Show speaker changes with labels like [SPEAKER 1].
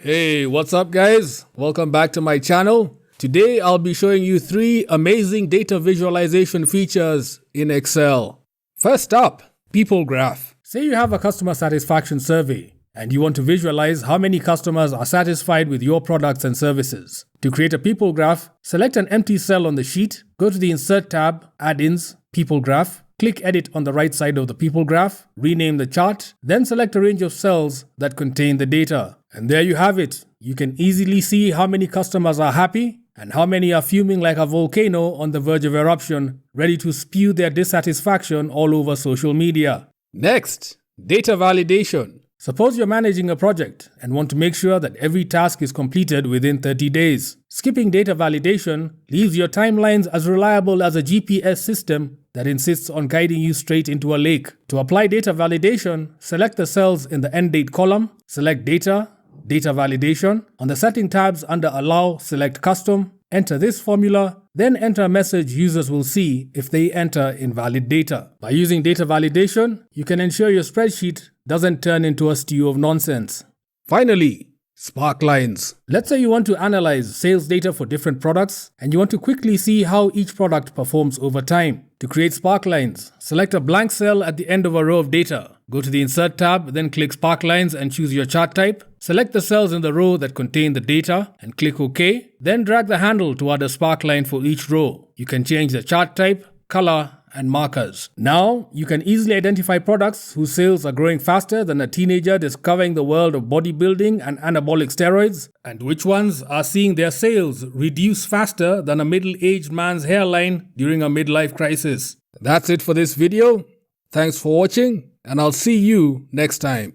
[SPEAKER 1] Hey, what's up guys? Welcome back to my channel. Today I'll be showing you 3 amazing data visualization features in Excel. First up, people graph. Say you have a customer satisfaction survey and you want to visualize how many customers are satisfied with your products and services. To create a people graph, select an empty cell on the sheet, go to the Insert tab, Add-ins, People Graph, click Edit on the right side of the people graph, rename the chart, then select a range of cells that contain the data. And there you have it. You can easily see how many customers are happy and how many are fuming like a volcano on the verge of eruption, ready to spew their dissatisfaction all over social media. Next, data validation. Suppose you're managing a project and want to make sure that every task is completed within 30 days. Skipping data validation leaves your timelines as reliable as a GPS system that insists on guiding you straight into a lake. To apply data validation, select the cells in the End Date column, select Data, Data Validation. On the Setting tabs under Allow, select Custom, enter this formula, then enter a message users will see if they enter invalid data. By using data validation, you can ensure your spreadsheet doesn't turn into a stew of nonsense. Finally, sparklines. Let's say you want to analyze sales data for different products and you want to quickly see how each product performs over time. To create sparklines, select a blank cell at the end of a row of data. Go to the Insert tab, then click Sparklines and choose your chart type. Select the cells in the row that contain the data and click OK. Then drag the handle to add a sparkline for each row. You can change the chart type, color, and markers. Now, you can easily identify products whose sales are growing faster than a teenager discovering the world of bodybuilding and anabolic steroids, and which ones are seeing their sales reduce faster than a middle-aged man's hairline during a midlife crisis. That's it for this video. Thanks for watching, and I'll see you next time.